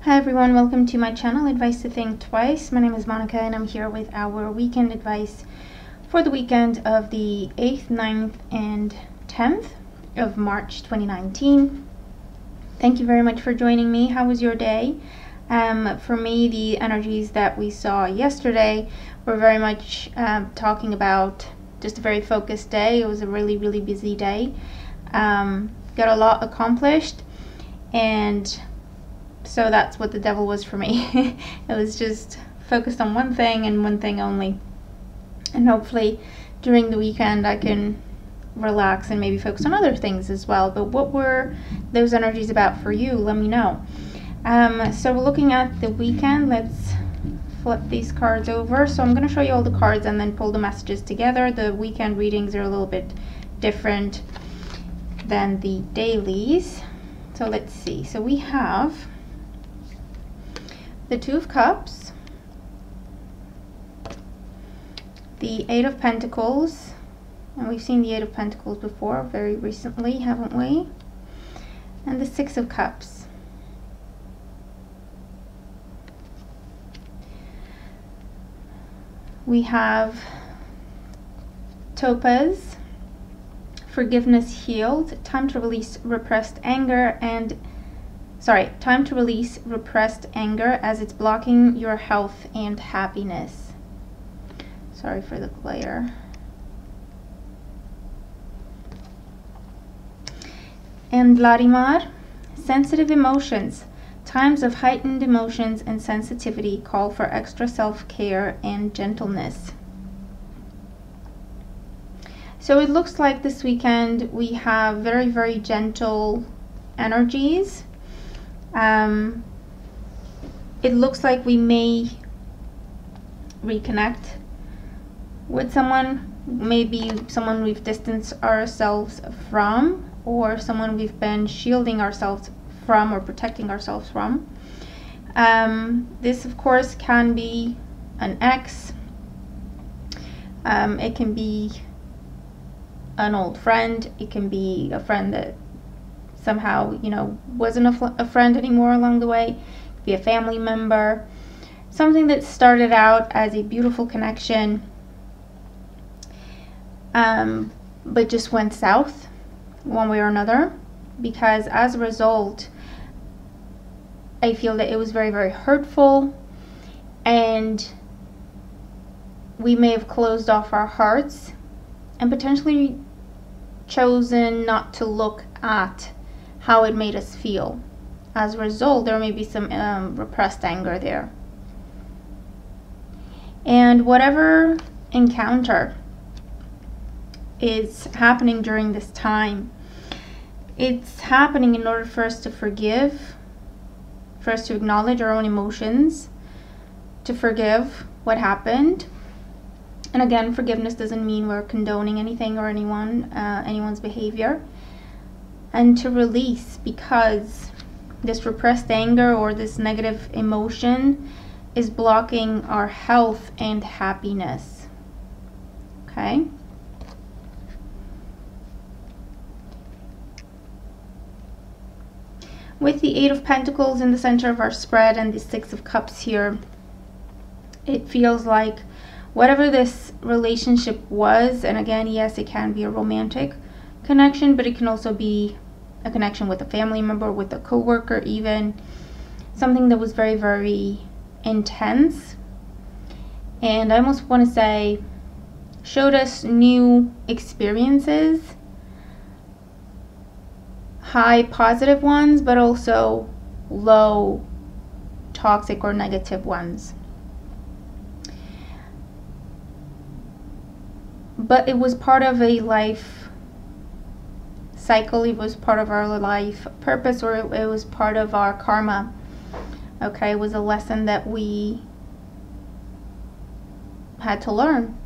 Hi everyone, welcome to my channel, Advice to Think Twice. My name is Monica and I'm here with our weekend advice for the weekend of the 8th, 9th, and 10th of March 2019. Thank you very much for joining me. How was your day? For me, the energies that we saw yesterday were very much talking about just a very focused day. It was a really busy day. Got a lot accomplished, and so that's what the devil was for me. It was just focused on one thing and one thing only. And hopefully during the weekend I can relax and maybe focus on other things as well. But what were those energies about for you? Let me know. So we're looking at the weekend. Let's flip these cards over. So I'm going to show you all the cards and then pull the messages together. The weekend readings are a little bit different than the dailies. So let's see. So we have the Two of Cups, the Eight of Pentacles, and we've seen the Eight of Pentacles before very recently, haven't we? And the Six of Cups. We have Topaz, Forgiveness Healed, time to release repressed anger time to release repressed anger as it's blocking your health and happiness. Sorry for the glare. And Larimar, sensitive emotions. Times of heightened emotions and sensitivity call for extra self-care and gentleness. So it looks like this weekend we have very gentle energies. It looks like we may reconnect with someone, maybe someone we've distanced ourselves from, or someone we've been shielding ourselves from or protecting ourselves from. This of course can be an ex, it can be an old friend, it can be a friend that somehow, wasn't a friend anymore along the way. It could be a family member, something that started out as a beautiful connection, but just went south one way or another, because as a result I feel that it was very hurtful, and we may have closed off our hearts and potentially chosen not to look at how it made us feel. As a result, there may be some repressed anger there. And whatever encounter is happening during this time, it's happening in order for us to forgive, for us to acknowledge our own emotions, to forgive what happened. And again, forgiveness doesn't mean we're condoning anything or anyone's behavior. And to release, because this repressed anger or this negative emotion is blocking our health and happiness. Okay? With the Eight of Pentacles in the center of our spread and the Six of Cups here, it feels like whatever this relationship was, and again, yes, it can be a romantic connection, but it can also be a connection with a family member, with a co-worker, even something that was very intense, and I almost want to say showed us new experiences, high positive ones, but also low toxic or negative ones. But it was part of a life cycle, it was part of our life purpose, or it was part of our karma. Okay, it was a lesson that we had to learn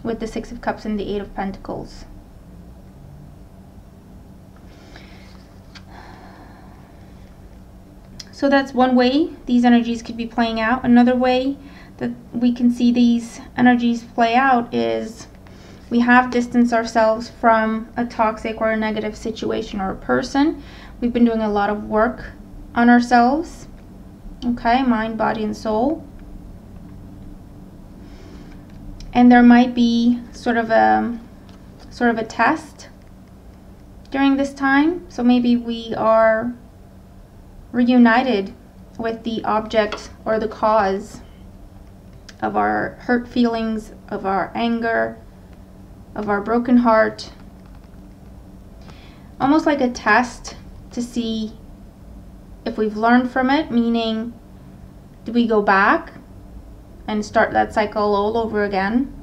with the Six of Cups and the Eight of Pentacles. So that's one way these energies could be playing out. Another way that we can see these energies play out is we have distanced ourselves from a toxic or a negative situation or a person. We've been doing a lot of work on ourselves. Okay, mind, body, and soul. And there might be sort of a test during this time. So maybe we are reunited with the object or the cause of our hurt feelings, of our anger, of our broken heart. Almost like a test to see if we've learned from it, meaning, do we go back and start that cycle all over again?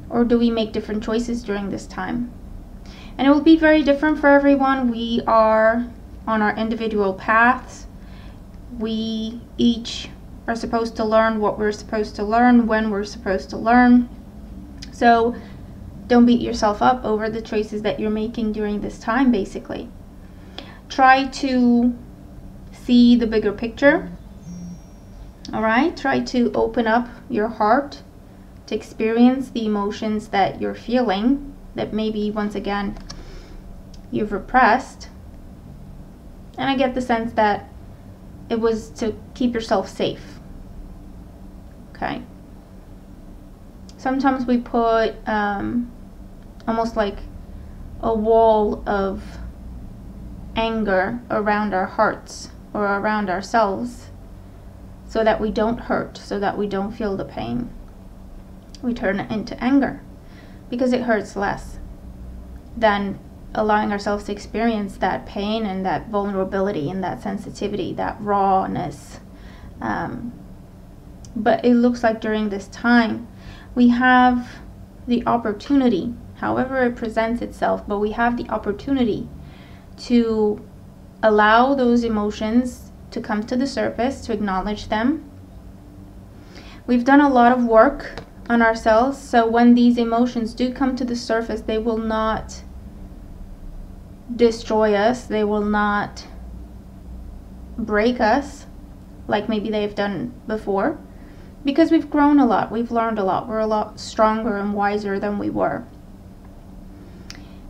Or do we make different choices during this time? And it will be very different for everyone. We are on our individual paths. We each are supposed to learn what we're supposed to learn, when we're supposed to learn. So don't beat yourself up over the choices that you're making during this time, basically. Try to see the bigger picture. All right, try to open up your heart to experience the emotions that you're feeling that maybe, once again, you've repressed. And I get the sense that it was to keep yourself safe. Okay. Sometimes we put almost like a wall of anger around our hearts or around ourselves so that we don't hurt, so that we don't feel the pain. We turn it into anger because it hurts less than allowing ourselves to experience that pain and that vulnerability and that sensitivity, that rawness. But it looks like during this time we have the opportunity, however it presents itself, but we have the opportunity to allow those emotions to come to the surface, to acknowledge them. We've done a lot of work on ourselves, so when these emotions do come to the surface, they will not destroy us, they will not break us like maybe they've done before, because we've grown a lot, we've learned a lot, we're a lot stronger and wiser than we were.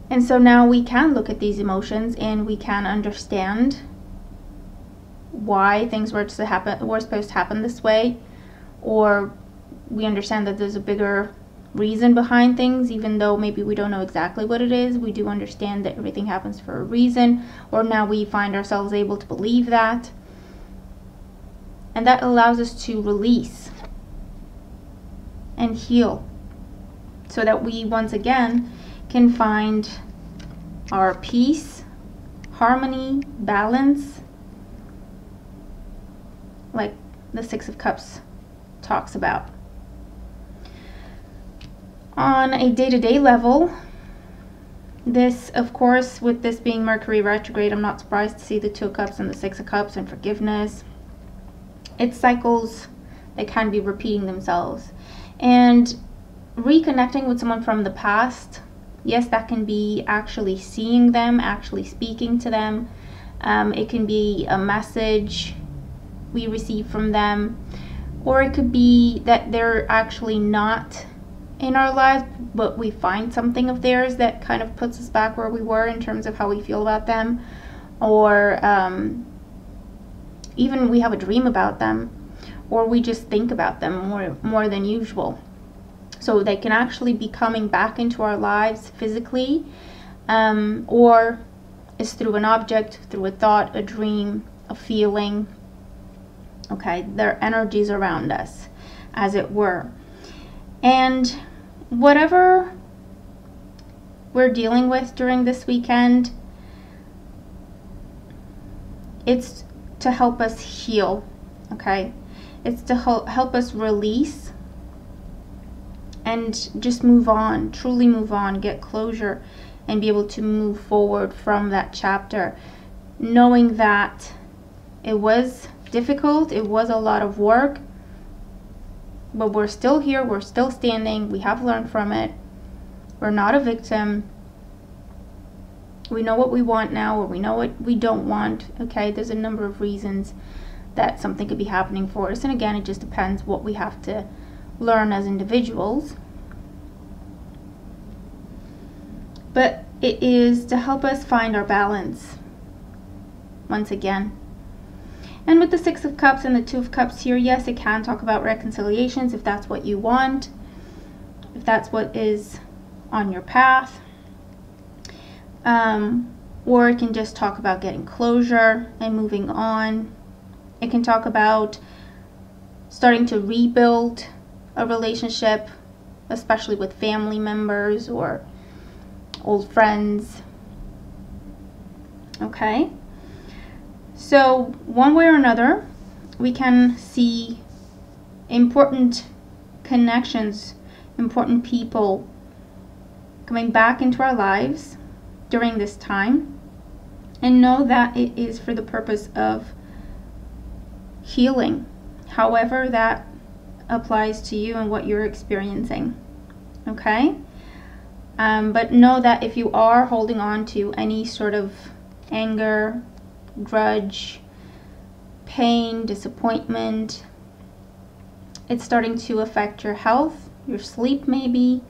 And so now we can look at these emotions and we can understand why things were supposed to happen this way, or we understand that there's a bigger reason behind things, even though maybe we don't know exactly what it is. We do understand that everything happens for a reason, or now we find ourselves able to believe that. And that allows us to release and heal so that we once again can find our peace, harmony, balance, like the Six of Cups talks about. On a day-to-day level, this, of course, with this being Mercury retrograde, I'm not surprised to see the Two of Cups and the Six of Cups and forgiveness. It's cycles that can be repeating themselves. And reconnecting with someone from the past, yes, that can be actually seeing them, actually speaking to them. It can be a message we receive from them, or it could be that they're actually not in our lives, but we find something of theirs that kind of puts us back where we were in terms of how we feel about them, or even we have a dream about them, or we just think about them more than usual. So they can actually be coming back into our lives physically, or it's through an object, through a thought, a dream, a feeling. Okay, their energies around us, as it were. And whatever we're dealing with during this weekend, it's to help us heal, okay? It's to help us release and just move on, truly move on, get closure, and be able to move forward from that chapter, knowing that it was difficult, it was a lot of work, but we're still here, we're still standing, we have learned from it, we're not a victim, we know what we want now, or we know what we don't want, okay? There's a number of reasons that something could be happening for us, and again, it just depends what we have to learn as individuals. But it is to help us find our balance once again. And with the Six of Cups and the Two of Cups here, yes, it can talk about reconciliations if that's what you want, if that's what is on your path. Or it can just talk about getting closure and moving on. It can talk about starting to rebuild a relationship, especially with family members or old friends. Okay, so one way or another, we can see important connections, important people coming back into our lives during this time, and know that it is for the purpose of healing, however that applies to you and what you're experiencing. Okay, but know that if you are holding on to any sort of anger, grudge, pain, disappointment, it's starting to affect your health, your sleep maybe,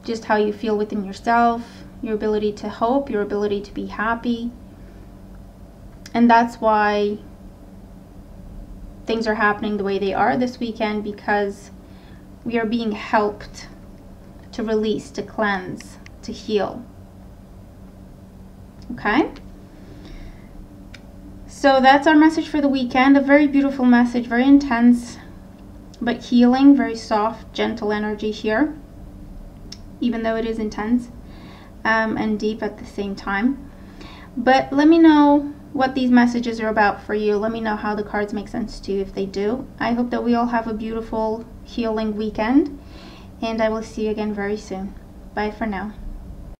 just how you feel within yourself, your ability to hope, your ability to be happy. And that's why things are happening the way they are this weekend, because we are being helped to release, to cleanse, to heal. Okay? So that's our message for the weekend. A very beautiful message, very intense, but healing, very soft, gentle energy here, even though it is intense and deep at the same time. But let me know what these messages are about for you. Let me know how the cards make sense to you if they do. I hope that we all have a beautiful healing weekend, and I will see you again very soon. Bye for now.